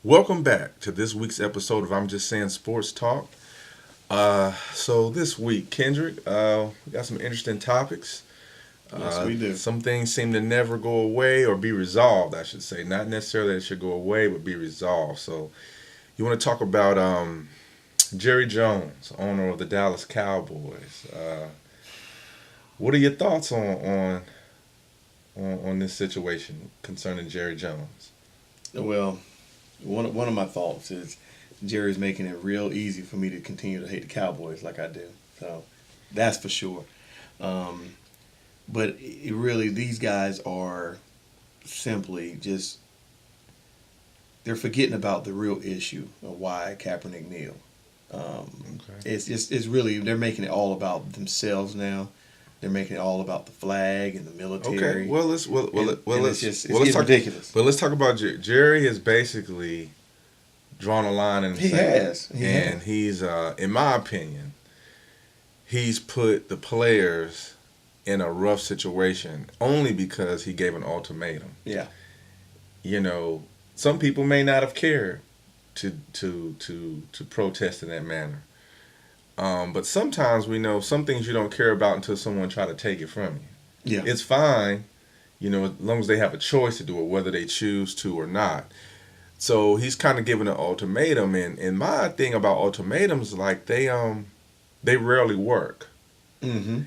Welcome back to this week's episode of I'm Just Saying Sports Talk. So this week, Kendrick, we got some interesting topics. Yes, we do. Some things seem to never go away or be resolved, I should say. Not necessarily that it should go away, but be resolved. So you want to talk about Jerry Jones, owner of the Dallas Cowboys. What are your thoughts on this situation concerning Jerry Jones? Well, one of my thoughts is Jerry's making it real easy for me to continue to hate the Cowboys like I do. So that's for sure. But really, these guys are simply just they're forgetting about the real issue of why Kaepernick kneel. Okay. It's really they're making it all about themselves now. They're making it all about the flag and the military. Okay. Well, let's it's well, let's getting talk. ridiculous. But let's talk about Jerry. Has basically drawn a line in the He sand, has. and he's, in my opinion, he's put the players in a rough situation only because he gave an ultimatum. Yeah. You know, some people may not have cared to protest in that manner. But sometimes we know some things you don't care about until someone try to take it from you. Yeah. It's fine, as long as they have a choice to do it, whether they choose to or not. So he's kind of giving an ultimatum, and my thing about ultimatums, like they rarely work, Mm-hmm.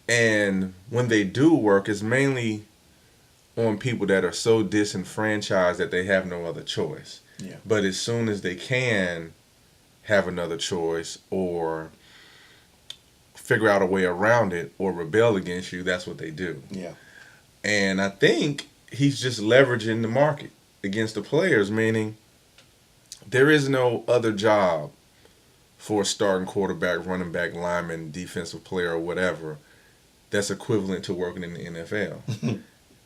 and when they do work, it's mainly on people that are so disenfranchised that they have no other choice. Yeah. But as soon as they can have another choice or figure out a way around it or rebel against you, that's what they do. Yeah. And I think he's just leveraging the market against the players, meaning there is no other job for a starting quarterback, running back, lineman, defensive player, or whatever that's equivalent to working in the NFL.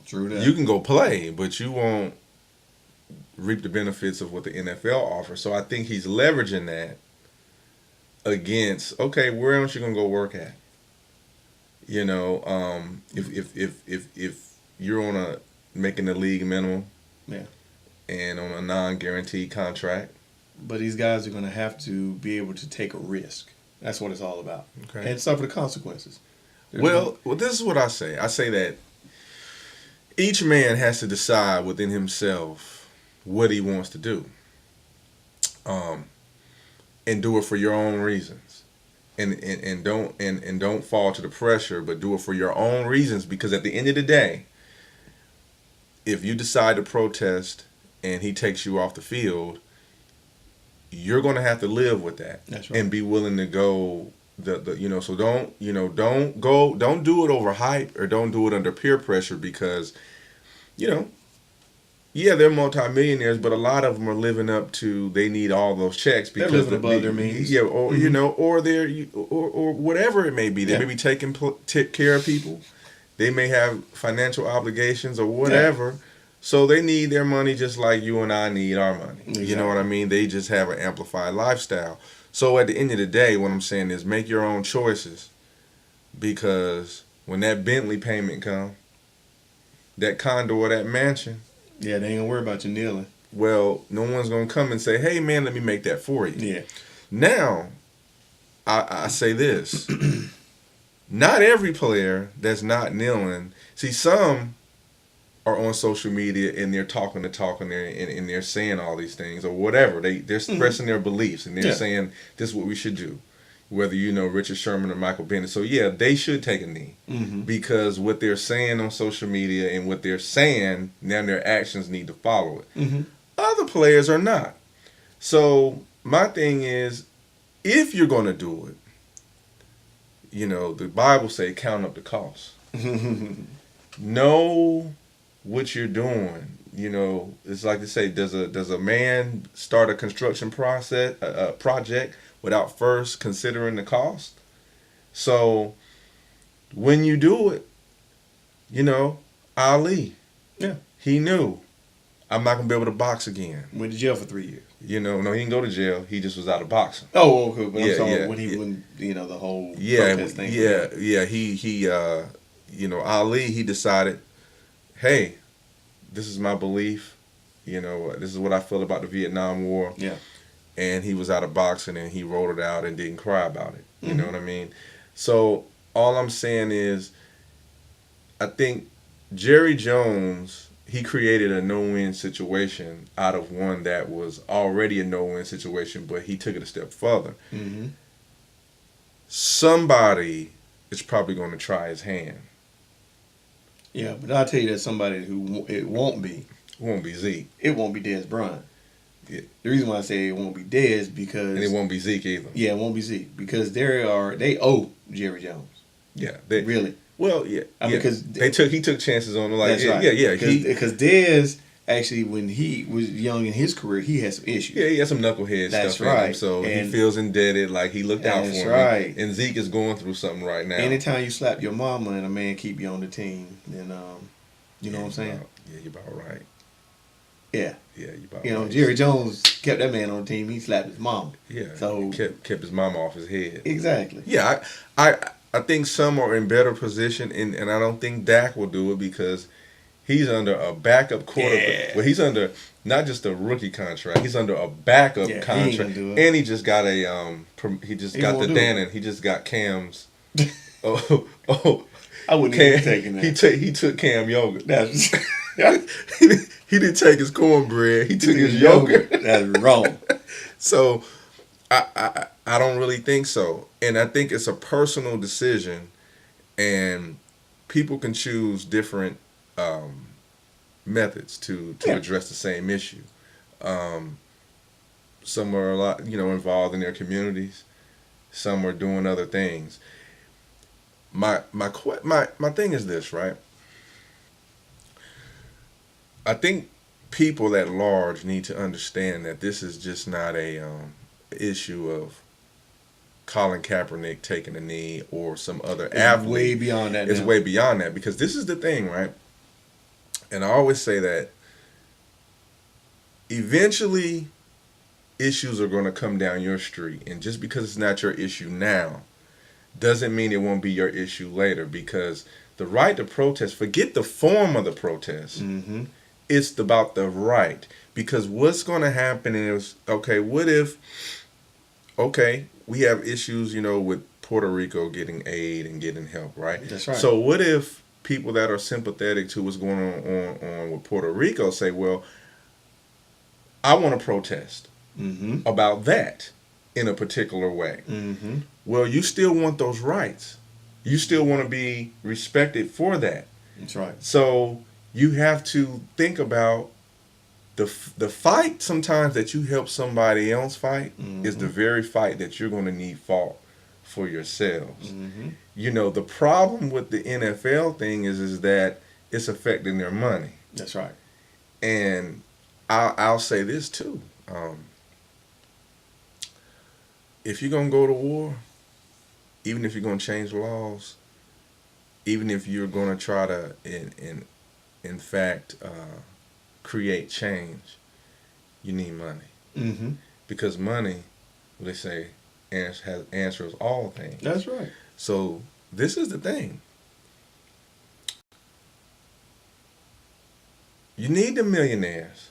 True that. You can go play, but you won't reap the benefits of what the NFL offers. So I think he's leveraging that against, okay, where else you gonna go work at? If you're on a making the league minimum, Yeah. and on a non-guaranteed contract. But these guys are going to have to be able to take a risk. That's what it's all about. Okay. And suffer the consequences. Well, this is what I say. I say that each man has to decide within himself what he wants to do, and do it for your own reasons, and don't fall to the pressure, but do it for your own reasons. Because at the end of the day, if you decide to protest and he takes you off the field, you're going to have to live with that. That's right. And be willing to go so don't do it over hype or don't do it under peer pressure because they're multimillionaires, but a lot of them are living up to they need all those checks because they're living above their means. Yeah, or or they're or whatever it may be. They may be taking care of people. They may have financial obligations or whatever. Yeah. So they need their money just like you and I need our money. Exactly. You know what I mean? They just have an amplified lifestyle. So at the end of the day, what I'm saying is make your own choices, because when that Bentley payment comes, that condo or that mansion, yeah, they ain't gonna worry about you kneeling. Well, no one's gonna come and say, "Hey, man, let me make that for you." Yeah. Now, I say this: not every player that's not kneeling. See, some are on social media and they're talking and they're saying all these things or whatever. They're expressing their beliefs and they're saying this is what we should do. Whether Richard Sherman or Michael Bennett. So yeah, they should take a knee, because what they're saying on social media and what they're saying, now their actions need to follow it. Mm-hmm. Other players are not. So my thing is, if you're going to do it, the Bible say count up the cost. Know what you're doing. It's like they say, does a man start a construction project without first considering the cost? So when you do it, Ali, he knew I'm not gonna be able to box again. Went to jail for 3 years. No, he didn't go to jail. He just was out of boxing. Oh, okay. But I'm sorry, when he went, the whole protest thing. Yeah. He Ali, he decided, hey, this is my belief. You know, this is what I feel about the Vietnam War. Yeah. And he was out of boxing and he wrote it out and didn't cry about it. You know Mhm. what I mean? So all I'm saying is, I think Jerry Jones, he created a no-win situation out of one that was already a no-win situation, but he took it a step further. Mhm. Somebody is probably going to try his hand. Yeah, but I'll tell you that somebody who it won't be. It won't be Zeke. It won't be Dez Bryant. Yeah. The reason why I say it won't be Dez because And it won't be Zeke either. yeah, it won't be Zeke because they owe Jerry Jones. Yeah. Really. Well, yeah. Because he took chances on him. Like, that's right. Yeah. Because Dez actually, when he was young in his career, he had some issues. Yeah, he has some knucklehead That's stuff in him, right. so And he feels indebted, like he looked out for him. That's right. And Zeke is going through something right now. Anytime you slap your mama and a man keep you on the team, then you know what I'm saying? Yeah, you're about right. Yeah. Yeah, you're about You know, right. Jerry Jones kept that man on the team. He slapped his mom. Yeah, So kept his mama off his head. exactly. Yeah, I think some are in better position, and I don't think Dak will do it because he's under a backup quarterback. Yeah. Well, he's under not just a rookie contract. He's under a backup Yeah, he ain't contract, gonna do it. and he just got he just He got won't the do it. Dannon. He just got Cam's. Oh, I wouldn't Cam, even taking that. he took Cam yogurt. That's He didn't take his cornbread. He took his yogurt. That's wrong. So I don't really think so, and I think it's a personal decision, and people can choose different methods to address the same issue. Some are a lot, involved in their communities. Some are doing other things. My thing is this, right? I think people at large need to understand that this is just not a issue of Colin Kaepernick taking a knee or some other athlete. Way beyond that. It's now. way beyond that, because this is the thing, right? And I always say that eventually issues are going to come down your street, and just because it's not your issue now doesn't mean it won't be your issue later, because the right to protest, forget the form of the protest. Mm-hmm. It's about the right. Because what's going to happen is, okay, we have issues, with Puerto Rico getting aid and getting help, right? That's right. So what if people that are sympathetic to what's going on with Puerto Rico say, well, I want to protest Mm-hmm. about that in a particular way. Mm-hmm. Well, you still want those rights. You still want to be respected for that. That's right. So you have to think about the fight sometimes that you help somebody else fight is the very fight that you're going to need fought for yourselves. Mm-hmm. The problem with the NFL thing is that it's affecting their money. That's right. And I'll say this too. If you're going to go to war, even if you're going to change laws, even if you're going to try to, in fact, create change, you need money. Mm-hmm. Because money, they say, answers all things. That's right. So this is the thing. You need the millionaires.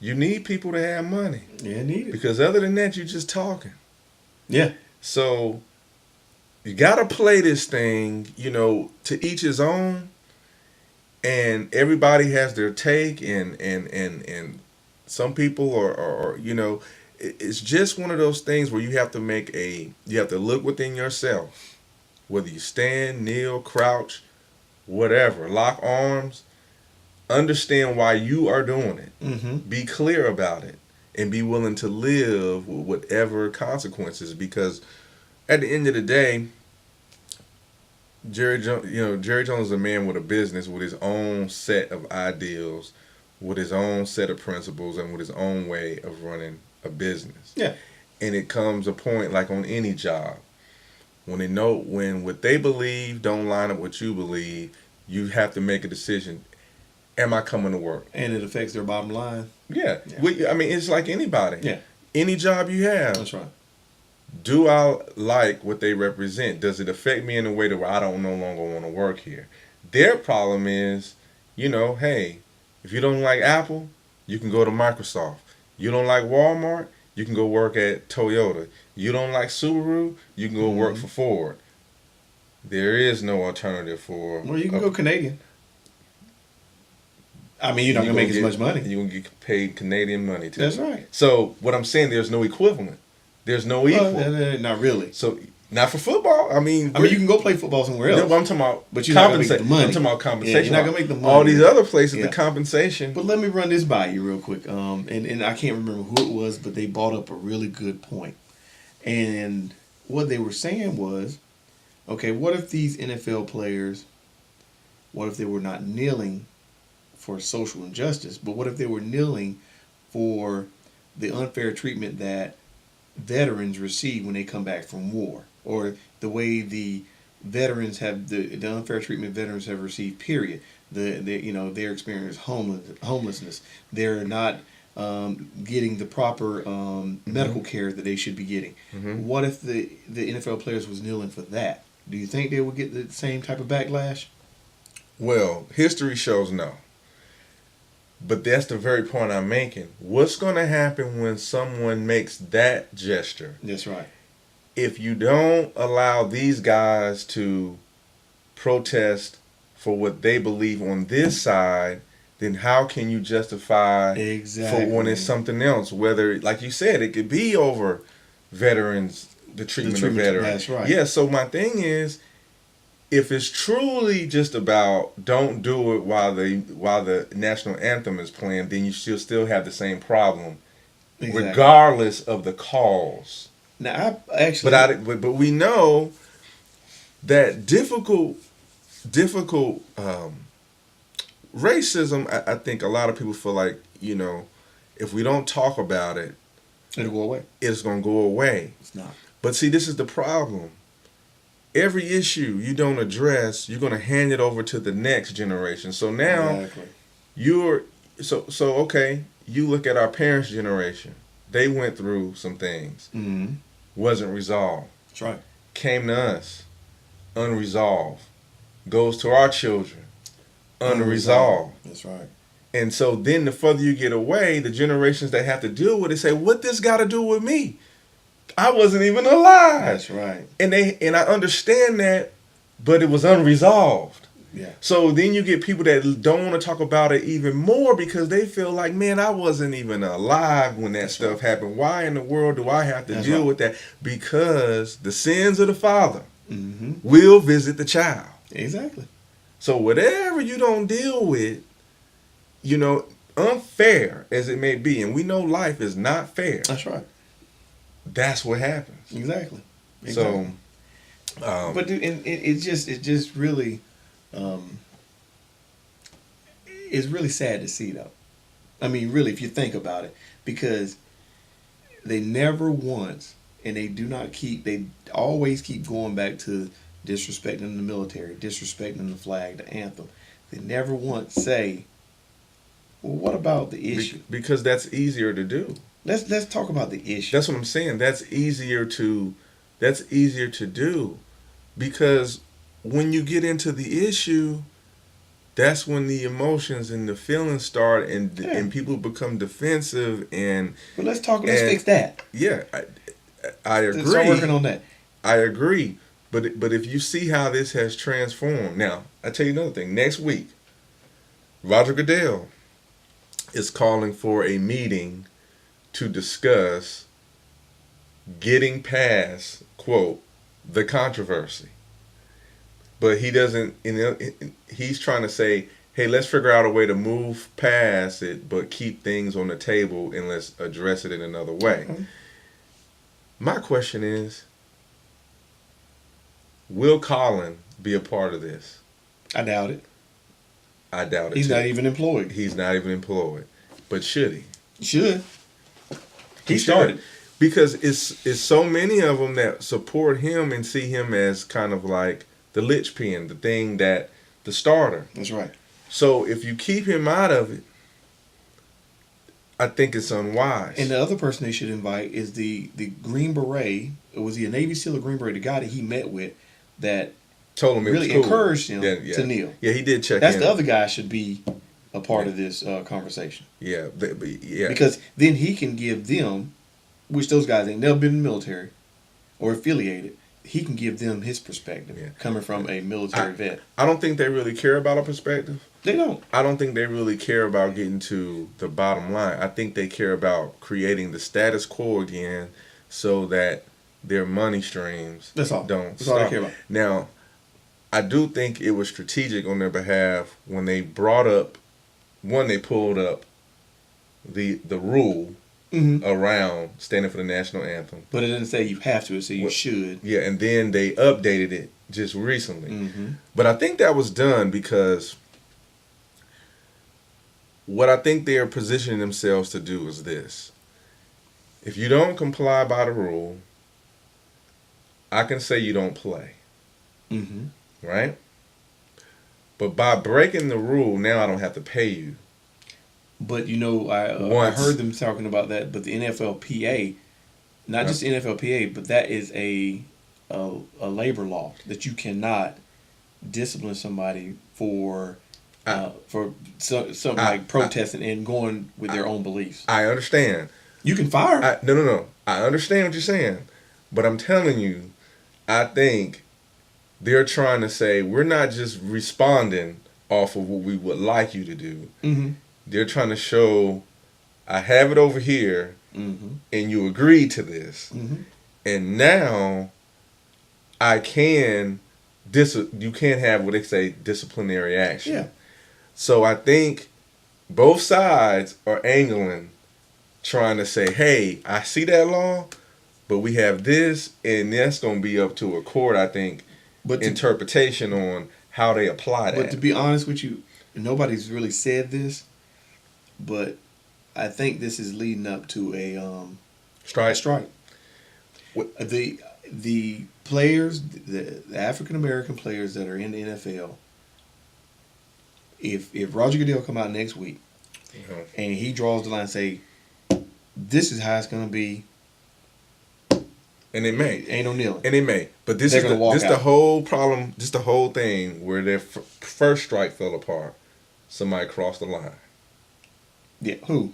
You need people to have money. Yeah, need it. Because other than that, you're just talking. Yeah. So you got to play this thing, to each his own. And everybody has their take, and some people are it's just one of those things where you have to look within yourself, whether you stand, kneel, crouch, whatever, lock arms, understand why you are doing it, Mm-hmm. be clear about it, and be willing to live with whatever consequences, because at the end of the day, Jerry Jones is a man with a business, with his own set of ideals, with his own set of principles, and with his own way of running a business. Yeah. And it comes a point, like on any job, when what they believe don't line up with what you believe, you have to make a decision. Am I coming to work? And it affects their bottom line. Yeah. Yeah. It's like anybody. Yeah. Any job you have. That's right. Do I like what they represent? Does it affect me in a way that where I don't no longer want to work here? Their problem is, hey, If you don't like Apple, you can go to Microsoft. You don't like Walmart, you can go work at Toyota. You don't like Subaru, you can go work for Ford. There is no alternative for. Well, you can go Canadian. I mean, you're not going to make as much money. You're going to get paid Canadian money, too. That's right. So, what I'm saying, there's no equivalent. There's no equal. Not really. So, not for football. I mean, you can go play football somewhere else. No, but I'm talking about but you're not going to make the money. I'm talking about compensation. Yeah, you're not going to make the money. All these other places, the compensation. But let me run this by you real quick. And I can't remember who it was, but they brought up a really good point. And what they were saying was, okay, what if these NFL players, what if they were not kneeling for social injustice, but what if they were kneeling for the unfair treatment that veterans receive when they come back from war, or the way the veterans have the unfair treatment veterans have received, period. Their experience homelessness. They're not getting the proper medical care that they should be getting. What if the NFL players was kneeling for that? Do you think they would get the same type of backlash? Well, history shows no. But that's the very point I'm making. What's going to happen when someone makes that gesture? That's right. If you don't allow these guys to protest for what they believe on this side, then how can you justify for when it's something else? Whether, like you said, it could be over veterans, the treatment of veterans. That's right. Yeah, so my thing is, if it's truly just about don't do it while the national anthem is playing, then you still have the same problem, regardless of the cause. Now, I actually, but we know that difficult racism. I think a lot of people feel like, if we don't talk about it, it'll go away. It's gonna go away. It's not. But see, this is the problem. Every issue you don't address, you're going to hand it over to the next generation. So now okay, you look at our parents' generation. They went through some things. Wasn't resolved. That's right. Came to us. Unresolved. Goes to our children. Unresolved. That's right. And so then the further you get away, the generations that have to deal with it say, what this got to do with me? I wasn't even alive. That's right. And I understand that, but it was unresolved. Yeah. So then you get people that don't want to talk about it even more because they feel like, man, I wasn't even alive when that stuff happened. Why in the world do I have to deal with that? Because the sins of the father will visit the child. Exactly. So whatever you don't deal with, unfair as it may be, and we know life is not fair. That's right. That's what happens. Exactly. So, but dude, it just really, it's really sad to see though. I mean, really, if you think about it, because they never once, and they always keep going back to disrespecting the military, disrespecting the flag, the anthem. They never once say, well, what about the issue? Because that's easier to do. Let's talk about the issue. That's what I'm saying. That's easier to do, because when you get into the issue, that's when the emotions and the feelings start, and people become defensive. But let's fix that. Yeah, I agree. Let's start working on that. I agree, but if you see how this has transformed, now I tell you another thing. Next week, Roger Goodell is calling for a meeting to discuss getting past, quote, the controversy. But he doesn't, he's trying to say, hey, let's figure out a way to move past it, but keep things on the table and let's address it in another way. My question is, will Colin be a part of this? I doubt it. I doubt it. He's not even employed. He's not even employed. But should he? He should. He started. Because it's so many of them that support him and see him as kind of like the linchpin, the thing that, the starter. That's right. So if you keep him out of it, I think it's unwise. And the other person they should invite is the Green Beret. Was he a Navy SEAL or Green Beret? The guy that he met with that told him it really was cool. encouraged him to kneel. Yeah, he did check That's in. the other guy should be a part of this conversation. Yeah, yeah. Because then he can give them, which those guys ain't never been in the military or affiliated, he can give them his perspective coming from a military vet. I don't think they really care about a perspective. They don't. I don't think they really care about getting to the bottom line. I think they care about creating the status quo again so that their money streams That's all. don't That's stop. all they care about. Now, I do think it was strategic on their behalf when they brought up, they pulled up the rule around standing for the national anthem. But it didn't say you have to, it said you should. Yeah, and then they updated it just recently. But I think that was done because what I think they're positioning themselves to do is this. If you don't comply by the rule, I can say you don't play. Right? But by breaking the rule, now I don't have to pay you. But, I heard them talking about that, but the NFLPA, not just NFLPA, but that is a labor law that you cannot discipline somebody for something like protesting and going with their own beliefs. I understand. You can fire them. No. I understand what you're saying. But I'm telling you, I think they're trying to say we're not just responding off of what we would like you to do. They're trying to show I have it over here and you agreed to this. And now I can you can't have what they say disciplinary action. Yeah. So I think both sides are angling, trying to say, hey, I see that law, but we have this, and that's going to be up to a court, I think, interpretation on how they apply that. But to be honest with you, nobody's really said this, but I think this is leading up to a strike. The players, the African American players that are in the NFL, if Roger Goodell come out next week and he draws the line and say, this is how it's going to be, and they may. Ain't no kneeling. And they may. But this is the whole problem, just the whole thing where their first strike fell apart. Somebody crossed the line. Yeah, who?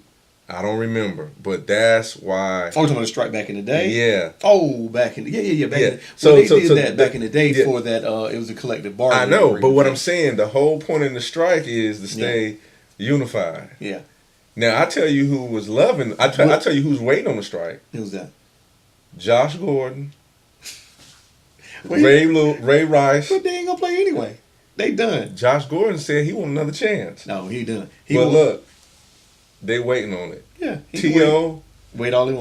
I don't remember, but that's why. Oh, you're talking about the strike back in the day? Yeah. Oh, back in the yeah. Back in the, so they did that back in the day for that. It was a collective bargaining. I know, but what I'm saying, the whole point in the strike is to stay unified. Yeah. Now I tell you who was loving. I tell you who's waiting on the strike. Who's that? Josh Gordon. Ray Rice. But they ain't gonna play anyway. They done. Josh Gordon said he want another chance. No, he done. Look, they waiting on it. Yeah. T.O. Wait all they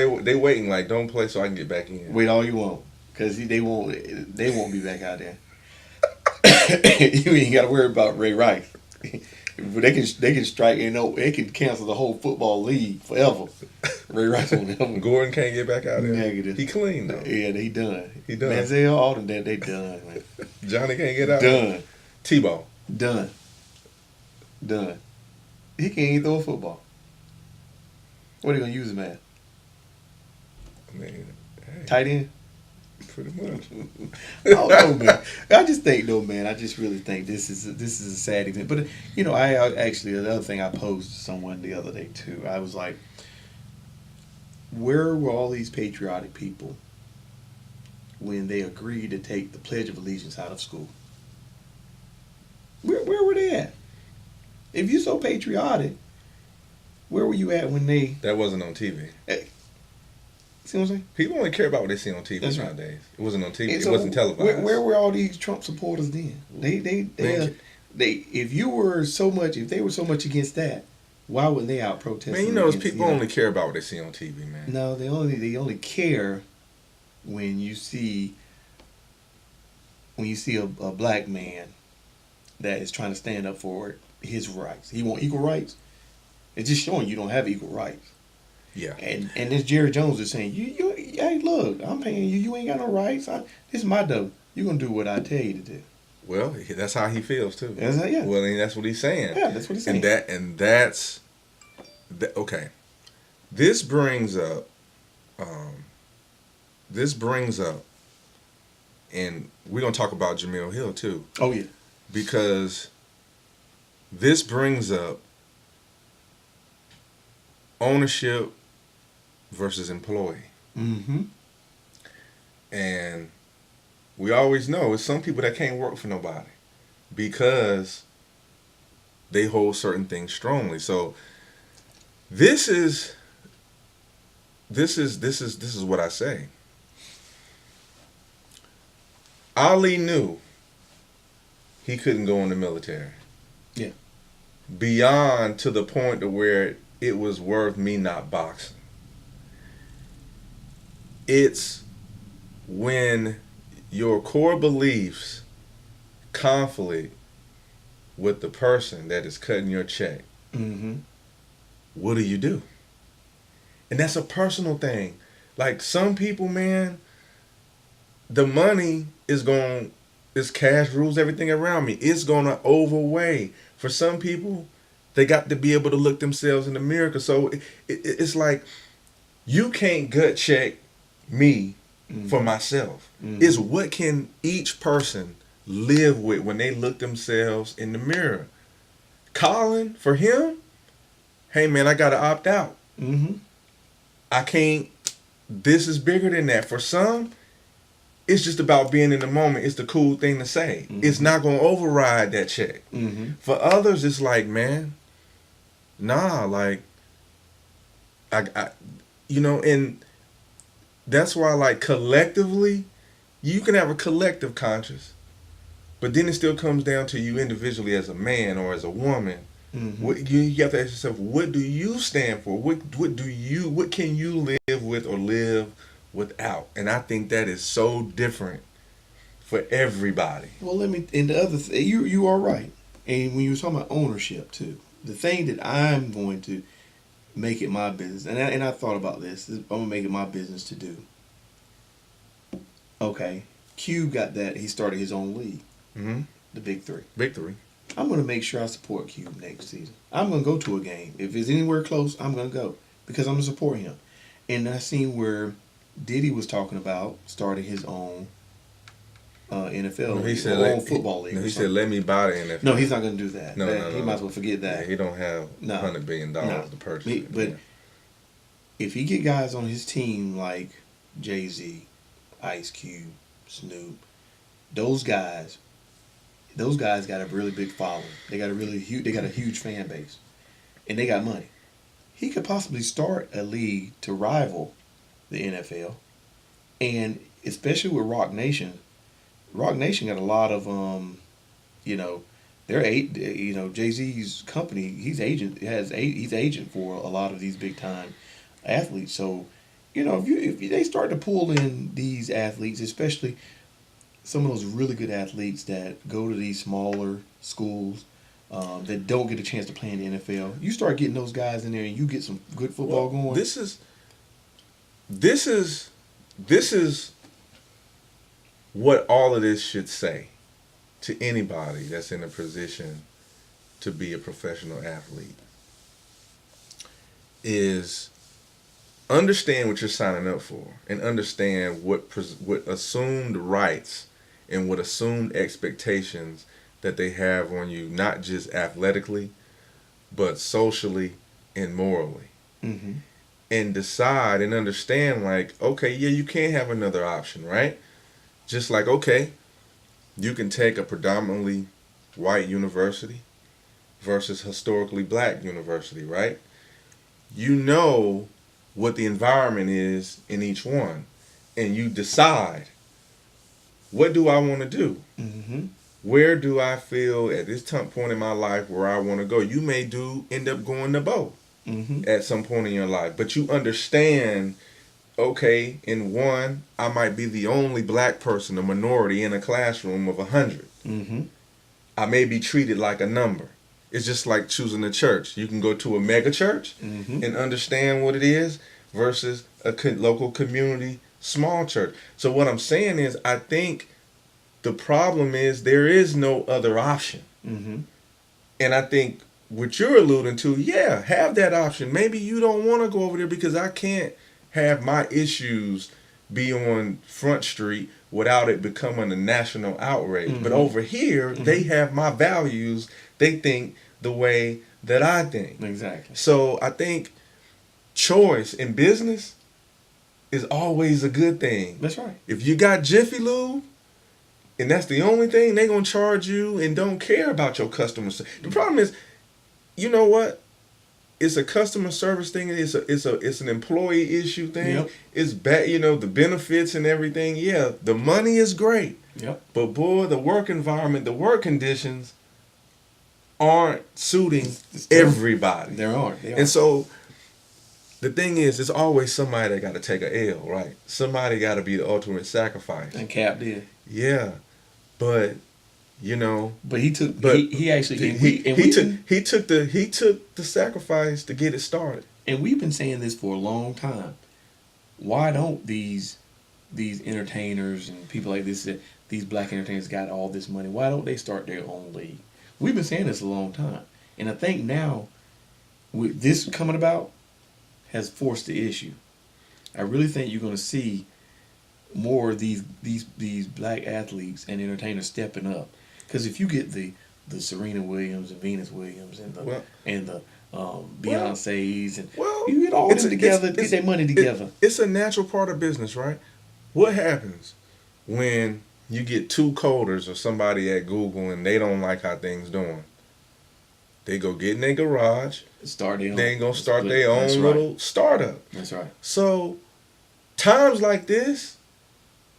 want. They waiting like don't play so I can get back in. Wait all you want, cause they won't be back out there. You ain't got to worry about Ray Rice. They can strike they can cancel the whole football league forever. Ray Rice won't ever. Gordon can't get back out there. Negative. He clean though. Yeah, he done. He done. Manziel, all them they done. Man. Johnny can't get out. Done. Tebow. Done. He can't even throw a football. What are you gonna use him at? I mean, hey, tight end. Pretty much. I don't know, man. I just think, though, man. I just really think this is a sad example. But I actually another thing I posed to someone the other day too. I was like, where were all these patriotic people when they agreed to take the Pledge of Allegiance out of school? Where were they at? If you're so patriotic, where were you at when they? That wasn't on TV. See what I'm saying? People only care about what they see on TV nowadays. It wasn't on TV. So it wasn't televised. Where were all these Trump supporters then? They if they were so much against that, why wouldn't they out protesting? Man, those people only care about what they see on TV, man. No, they only care when you see a black man that is trying to stand up for his rights. He want equal rights. It's just showing you don't have equal rights. Yeah. And this Jerry Jones is saying, hey, look, I'm paying you. You ain't got no rights. This is my dough. You're going to do what I tell you to do. Well, that's how he feels, too. Yeah. Well, and that's what he's saying. Yeah, that's what he's saying. Okay. This brings up, and we're going to talk about Jamil Hill, too. Oh, yeah. Because this brings up ownership versus employee. Mm-hmm. And we always know it's some people that can't work for nobody because they hold certain things strongly. So this is what I say. Ali knew he couldn't go in the military. Yeah. Beyond to the point to where it was worth me not boxing. It's when your core beliefs conflict with the person that is cutting your check. Mm-hmm. What do you do? And that's a personal thing. Like some people, man, the money is going, this cash rules everything around me. It's going to overweigh. For some people, they got to be able to look themselves in the mirror. So it's like you can't gut check me for myself. Mm-hmm. It's what can each person live with when they look themselves in the mirror. Colin, for him, hey man, I got to opt out. Mm-hmm. I can't, this is bigger than that. For some, it's just about being in the moment. It's the cool thing to say. Mm-hmm. It's not going to override that check. Mm-hmm. For others, it's like, man, nah, like, I and that's why, like, collectively, you can have a collective conscience, but then it still comes down to you individually as a man or as a woman. Mm-hmm. What you have to ask yourself, what do you stand for? What can you live with or live without? And I think that is so different for everybody. Well, and the other you are right. And when you were talking about ownership too, the thing that I'm going to make it my business, and I thought about this, I'm gonna make it my business to do. Okay, Q got that. He started his own league, Mm-hmm. the Big Three. Victory. I'm going to make sure I support Cube next season. I'm going to go to a game. If it's anywhere close, I'm going to go because I'm going to support him. And I seen where Diddy was talking about starting his own NFL league, own football league. He said, let me buy the NFL. No, he's not going to do that. No, He might as well forget that. Yeah, he don't have $100 billion to purchase it. But if he get guys on his team like Jay-Z, Ice Cube, Snoop, those guys got a really big following. They got a huge fan base, and they got money. He could possibly start a league to rival the NFL, and especially with Rock Nation. Rock Nation got a lot of Jay-Z's company. He's agent for a lot of these big time athletes. So, if they start to pull in these athletes, especially some of those really good athletes that go to these smaller schools that don't get a chance to play in the NFL. You start getting those guys in there, and you get some good football going. This is what all of this should say to anybody that's in a position to be a professional athlete. Is understand what you're signing up for, and understand what assumed rights and what assumed expectations that they have on you, not just athletically, but socially and morally. Mm-hmm. And decide and understand, like, okay, yeah, you can't have another option, right? Just like, okay, you can take a predominantly white university versus historically black university, right? You know what the environment is in each one, and you decide, what do I want to do? Mm-hmm. Where do I feel at this point in my life where I want to go? You may end up going to both at some point in your life, but you understand, okay, in one, I might be the only black person, a minority in a classroom of 100. Mm-hmm. I may be treated like a number. It's just like choosing a church. You can go to a mega church and understand what it is versus a local community small church. So what I'm saying is, I think the problem is there is no other option. Mm-hmm. And I think what you're alluding to, yeah, have that option. Maybe you don't want to go over there because I can't have my issues be on Front Street without it becoming a national outrage. But over here, they have my values. They think the way that I think. Exactly. So I think choice in business is always a good thing. That's right. If you got Jiffy Lube, and that's the only thing they gonna charge you, and don't care about your customers. The problem is, you know what? It's a customer service thing. It's an employee issue thing. Yep. It's bad. You know, the benefits and everything. Yeah, the money is great. Yep. But boy, the work environment, the work conditions aren't suiting everybody. There are. They are. And so the thing is, it's always somebody that got to take a L, right? Somebody got to be the ultimate sacrifice. And Cap did. Yeah, but you know. But he took. But he actually. he took the sacrifice to get it started. And we've been saying this for a long time. Why don't these entertainers and people like this, these black entertainers got all this money? Why don't they start their own league? We've been saying this a long time, and I think now, with this coming about, has forced the issue. I really think you're going to see more of these black athletes and entertainers stepping up. Because if you get the Serena Williams and Venus Williams and the Beyonces and you get all them together, get their money together. It's a natural part of business, right? What happens when you get two coders or somebody at Google and they don't like how things doing? They go get in their garage. They ain't gonna start their own little startup. That's right. So times like this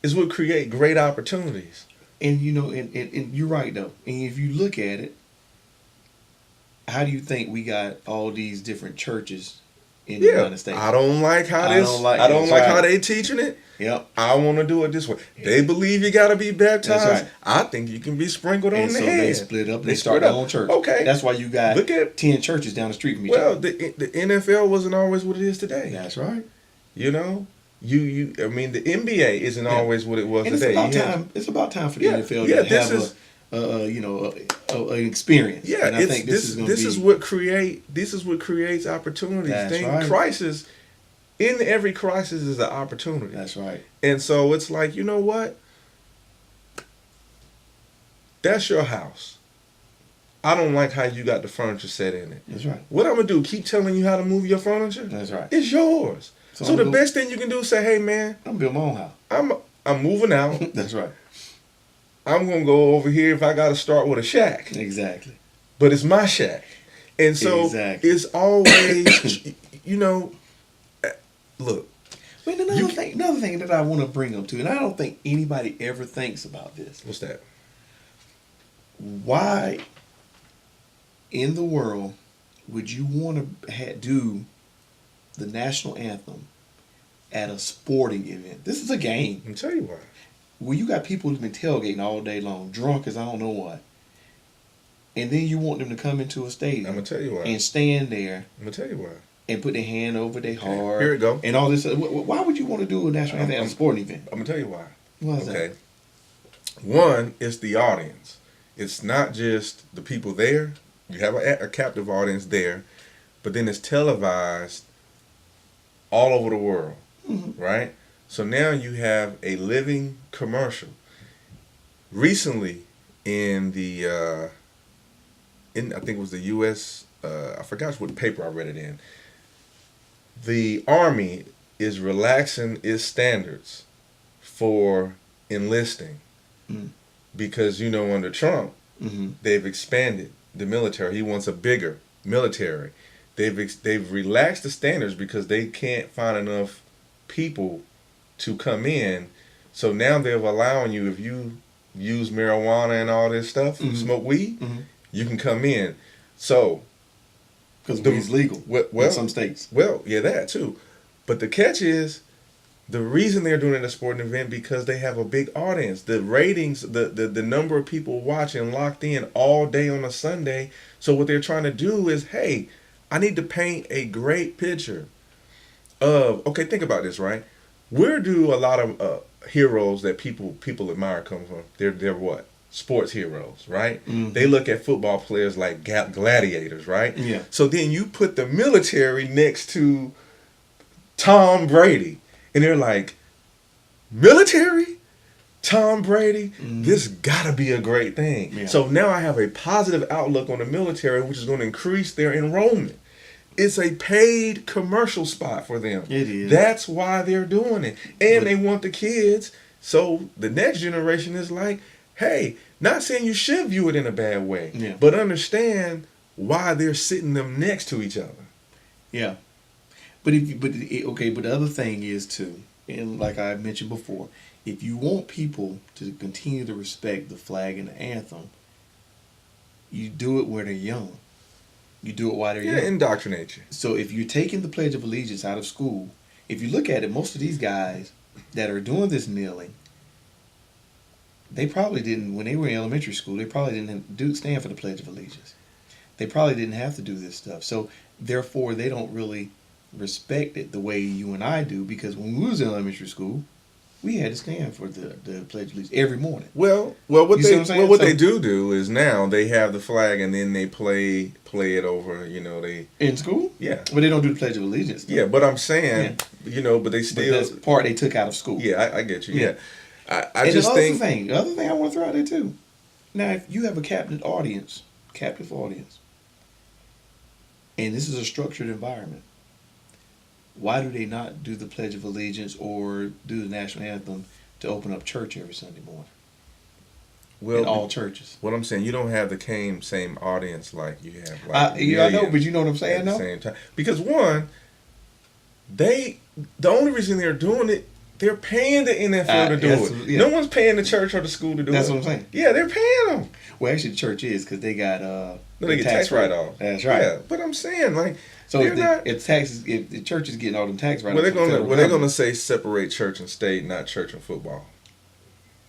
is what create great opportunities. And you know, and you're right though. And if you look at it, how do you think we got all these different churches in the United States? I don't like how how they teaching it. Yep. I want to do it this way. They believe you got to be baptized. That's right. I think you can be sprinkled on the head. They split up. They start their own church. Okay. That's why you got 10 churches down the street from each other. Well, the NFL wasn't always what it is today. That's right. You know, I mean, the NBA isn't always what it was and today. It's about time for the NFL to have an experience. Yeah, and I think this is what creates opportunities. That's right. Crisis. In every crisis is an opportunity. That's right. And so it's like, you know what? That's your house. I don't like how you got the furniture set in it. That's right. What I'm going to do, keep telling you how to move your furniture? That's right. It's yours. So the best thing you can do is say, hey, man. I'm building my own house. I'm moving out. That's right. I'm going to go over here if I got to start with a shack. Exactly. But it's my shack. And so it's always, you know, look. Wait, another thing that I want to bring up too, and I don't think anybody ever thinks about this. What's that? Why in the world would you want to do the national anthem at a sporting event? This is a game. I'll tell you why. Well, you got people who've been tailgating all day long, drunk as I don't know what. And then you want them to come into a stadium. I'm going to tell you why. And stand there. I'm going to tell you why. And put their hand over their heart. Here we go. And all this. Why would you want to do a national anthem at a sporting event? I'm going to tell you why. Why is that? One, it's the audience. It's not just the people there. You have a captive audience there. But then it's televised all over the world. Mm-hmm. Right? So now you have a living commercial. Recently, in I think it was the U.S., I forgot what paper I read it in. The Army is relaxing its standards for enlisting because, you know, under Trump, they've expanded the military. He wants a bigger military. They've relaxed the standards because they can't find enough people to come in. So now they're allowing you, if you use marijuana and all this stuff, smoke weed, you can come in. So because weed's legal in some states. Well, yeah, that too. But the catch is, the reason they're doing it at a sporting event because they have a big audience. The ratings, the number of people watching locked in all day on a Sunday. So what they're trying to do is, hey, I need to paint a great picture of, okay, think about this, right? Where do a lot of heroes that people admire come from? They're what? Sports heroes, right? Mm-hmm. They look at football players like gladiators, right? Yeah. So then you put the military next to Tom Brady, and they're like, military? Tom Brady, Mhm. this gotta be a great thing. Yeah. So now I have a positive outlook on the military, which is going to increase their enrollment. It's a paid commercial spot for them. It is. That's why they're doing it. And But- they want the kids. So the next generation is like, hey, not saying you should view it in a bad way, Yeah. but understand why they're sitting them next to each other. Yeah. But but the other thing is too, and like I mentioned before, if you want people to continue to respect the flag and the anthem, you do it where they're young. You do it while they're Yeah, young. indoctrinate you. So if you're taking the Pledge of Allegiance out of school, if you look at it, most of these guys that are doing this kneeling, they probably didn't, when they were in elementary school, they probably didn't stand for the Pledge of Allegiance. They probably didn't have to do this stuff. So therefore, they don't really respect it the way you and I do, because when we was in elementary school, we had to stand for the Pledge of Allegiance every morning. What You see what I'm saying? what So- they do is now they have the flag and then they play it over. You know, they In school? yeah But they don't do the Pledge of Allegiance. Though. yeah. But I'm saying but they But still that's part they took out of school. yeah. I get you. Yeah. Yeah, I And just the other think thing, the other thing I want to throw out there too. Now, if you have a captive audience, and this is a structured environment, why do they not do the Pledge of Allegiance or do the national anthem to open up church every Sunday morning in all churches? what I'm saying, you don't have the same audience like you have. Like I know, millions but you know what I'm saying, at the though? same time, because one, the only reason they're doing it. They're paying the NFL to do yes, it. yeah. No one's paying the church or the school to do That's it. what I'm saying. Yeah, they're paying them. Well, actually, the church is because they got No, they get tax write-off. That's right. Yeah, but I'm saying like So they're if not. if the church is getting all them tax write-offs, Well, they're from the gonna federal well, they're gonna government, say separate church and state, not church and football.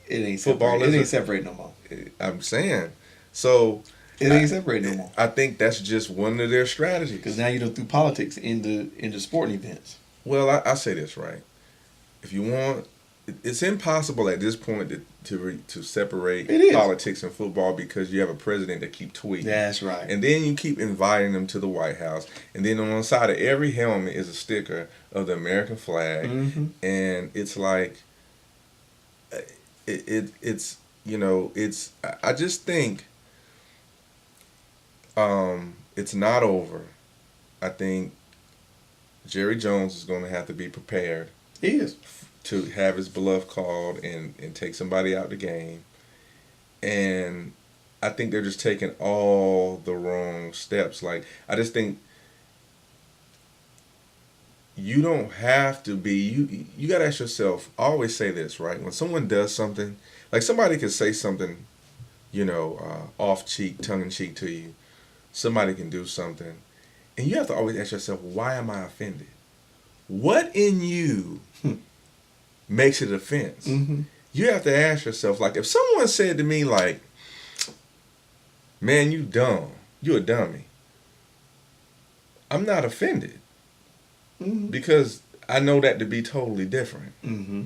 it ain't football separate. It ain't is separate no more. I'm saying so. It ain't separate no more. I think that's just one of their strategies. Because now you don't do politics into sporting events. Well, I say this right. If you want, it's impossible at this point to separate It is. politics and football because you have a president that keep tweeting. That's right. And then you keep inviting them to the White House. And then on the side of every helmet is a sticker of the American flag. Mm-hmm. And it's like, it's, I just think it's not over. I think Jerry Jones is going to have to be prepared He is. to have his bluff called and take somebody out the game. And I think they're just taking all the wrong steps. Like, I just think you don't have to be, you got to ask yourself, I always say this, right? When someone does something, like somebody could say something, off cheek, tongue in cheek to you. Somebody can do something. And you have to always ask yourself, why am I offended? What in you makes it offense? Mm-hmm. You have to ask yourself, like, if someone said to me, like, man, you dumb, you a dummy, I'm not offended Mm-hmm. because I know that to be totally different. Mm-hmm.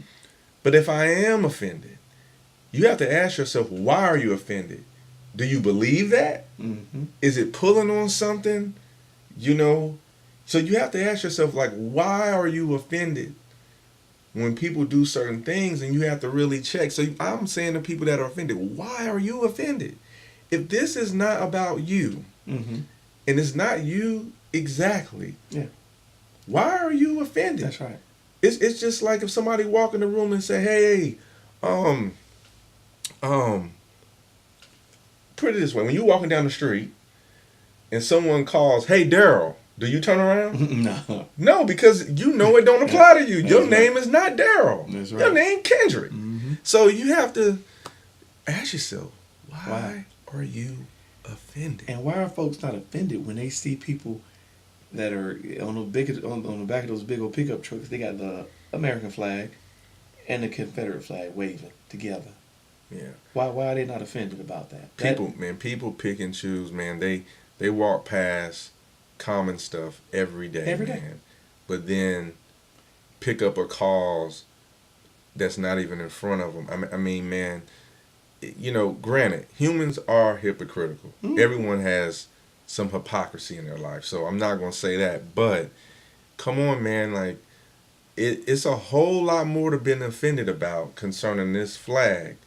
But if I am offended, you have to ask yourself, why are you offended? Do you believe that? Mm-hmm. Is it pulling on something? So you have to ask yourself, like, why are you offended when people do certain things? And you have to really check. So I'm saying to people that are offended, why are you offended? If this is not about you, Mm-hmm. and it's not you exactly, Yeah. why are you offended? That's right. It's just like if somebody walk in the room and say, hey, put it this way, when you're walking down the street and someone calls, hey, Daryl, do you turn around? No. No, because you know it don't apply to you. Your That's name is not Daryl. That's Your right. name Kendrick. Mm-hmm. So you have to ask yourself, why are you offended? And why are folks not offended when they see people that are on the back of those big old pickup trucks? They got the American flag and the Confederate flag waving together. Yeah. Why are they not offended about that? People pick and choose, man. They walk past common stuff every day, Every day. man. But then pick up a cause that's not even in front of them. I mean, man, granted, humans are hypocritical. Mm. Everyone has some hypocrisy in their life. So I'm not going to say that. But come on, man, like, it's a whole lot more to be offended about concerning this flag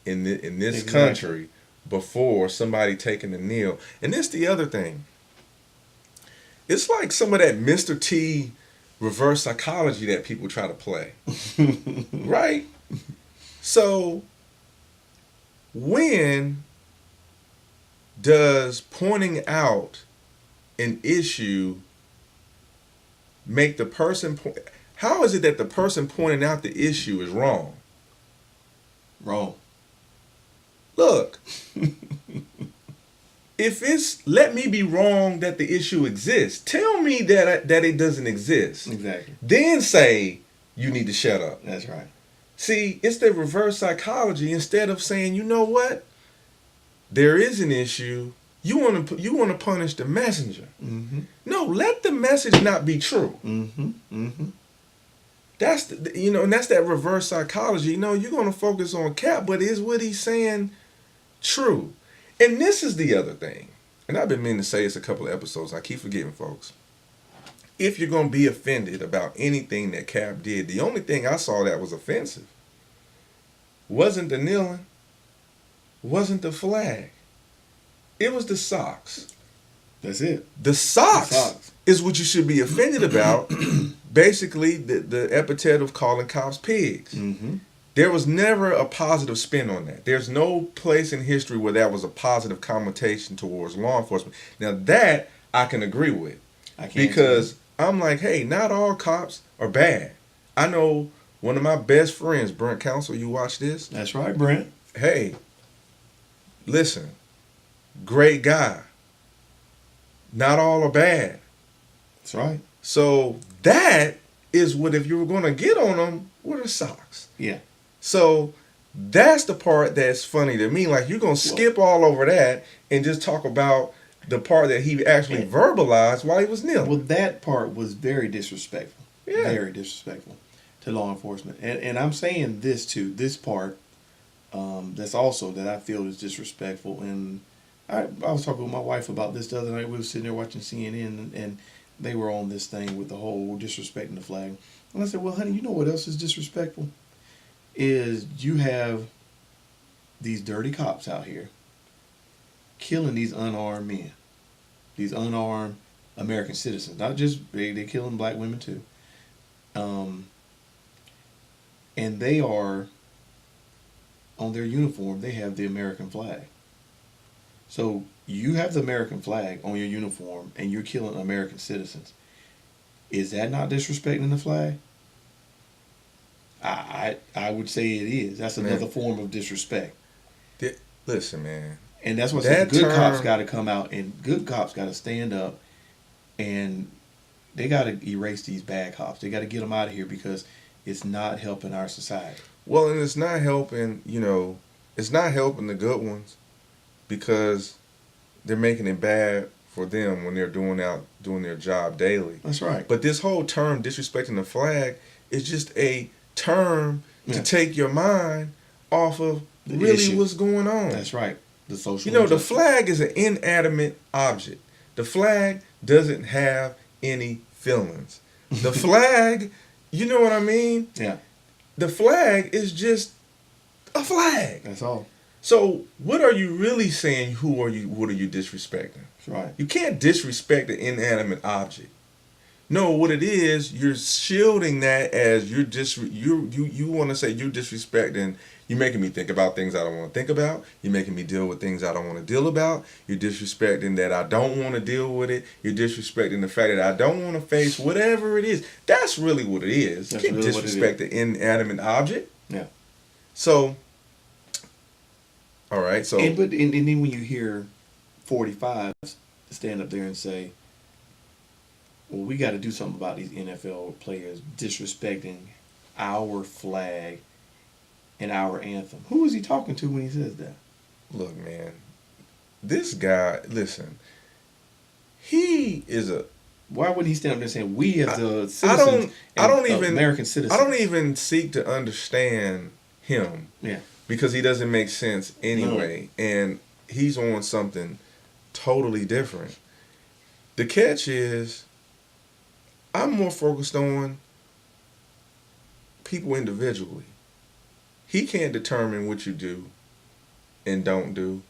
in this Exactly. country before somebody taking a kneel. And this the other thing. It's like some of that Mr. T reverse psychology that people try to play. Right? So when does pointing out an issue make the person how is it that the person pointing out the issue is wrong? Wrong. Look, if it's let me be wrong that the issue exists, tell me that it doesn't exist. Exactly. Then say you need to shut up. That's right. See, it's the reverse psychology. Instead of saying, you know what, there is an issue. You want to punish the messenger. Mm-hmm. No, let the message not be true. Mm-hmm. Mm-hmm. That's and that's that reverse psychology. You're going to focus on Cap, but is what he's saying true? And this is the other thing. And I've been meaning to say this a couple of episodes. I keep forgetting, folks. If you're going to be offended about anything that Cap did, the only thing I saw that was offensive wasn't the kneeling, wasn't the flag. It was the socks. That's it. The socks is what you should be offended about. Basically, the epithet of calling cops pigs. Mm-hmm. There was never a positive spin on that. There's no place in history where that was a positive connotation towards law enforcement. Now that I can agree with. Because I'm like, hey, not all cops are bad. I know one of my best friends, Brent Counsel, you watch this? That's right, Brent. Hey, listen, great guy. Not all are bad. That's right. So that is what, if you were going to get on them, what are socks? Yeah. So that's the part that's funny to me. Like, you're going to skip all over that and just talk about the part that he actually verbalized while he was kneeling. Well, that part was very disrespectful. Yeah. Very disrespectful to law enforcement. And I'm saying this too, this part, that's also that I feel is disrespectful. And I was talking with my wife about this the other night. We were sitting there watching CNN and they were on this thing with the whole disrespecting the flag. And I said, well, honey, you know what else is disrespectful? Is you have these dirty cops out here killing these unarmed men, these unarmed American citizens. Not just they're killing black women too. And they are on their uniform. They have the American flag. So you have the American flag on your uniform, and you're killing American citizens. Is that not disrespecting the flag? I would say it is. That's another form of disrespect. Listen, man. And that's what good cops got to come out, and good cops got to stand up, and they got to erase these bad cops. They got to get them out of here because it's not helping our society. Well, and it's not helping, it's not helping the good ones because they're making it bad for them when they're doing their job daily. That's right. But this whole term disrespecting the flag is just a term to take your mind off of really what's going on. That's right. The social the flag is an inanimate object. The flag doesn't have any feelings. The flag, you know what I mean? Yeah. The flag is just a flag. That's all. So what are you really saying? What are you disrespecting? That's right. You can't disrespect an inanimate object. No, what it is, you're shielding that as you want to say you're disrespecting. You're making me think about things I don't want to think about. You're making me deal with things I don't want to deal about. You're disrespecting that I don't want to deal with it. You're disrespecting the fact that I don't want to face whatever it is. That's really what it is. That's you can't really disrespect the inanimate object. Yeah. So, all right. So, and then when you hear 45s stand up there and say, well, we got to do something about these NFL players disrespecting our flag and our anthem. Who is he talking to when he says that? Look, man, this guy, listen, he is a... Why would he stand up there saying we as the citizens, American citizens? I don't even seek to understand him. Yeah. Because he doesn't make sense anyway. No. And he's on something totally different. The catch is, I'm more focused on people individually. He can't determine what you do and don't do.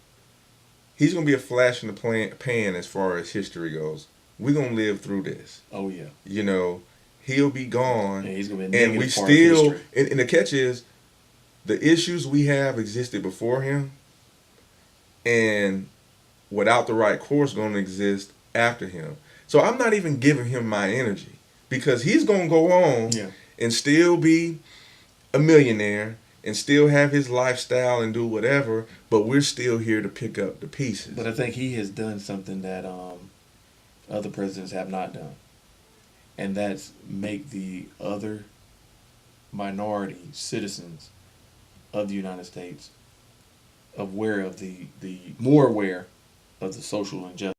He's gonna be a flash in the pan as far as history goes. We're gonna live through this. Oh yeah. You know, he'll be gone, And he's gonna be a and we negative part of still. history. And the catch is, the issues we have existed before him, and without the right course, going to exist after him. So I'm not even giving him my energy because he's gonna go on Yeah. and still be a millionaire and still have his lifestyle and do whatever, but we're still here to pick up the pieces. But I think he has done something that other presidents have not done, and that's make the other minority citizens of the United States aware of the more aware of the social injustice.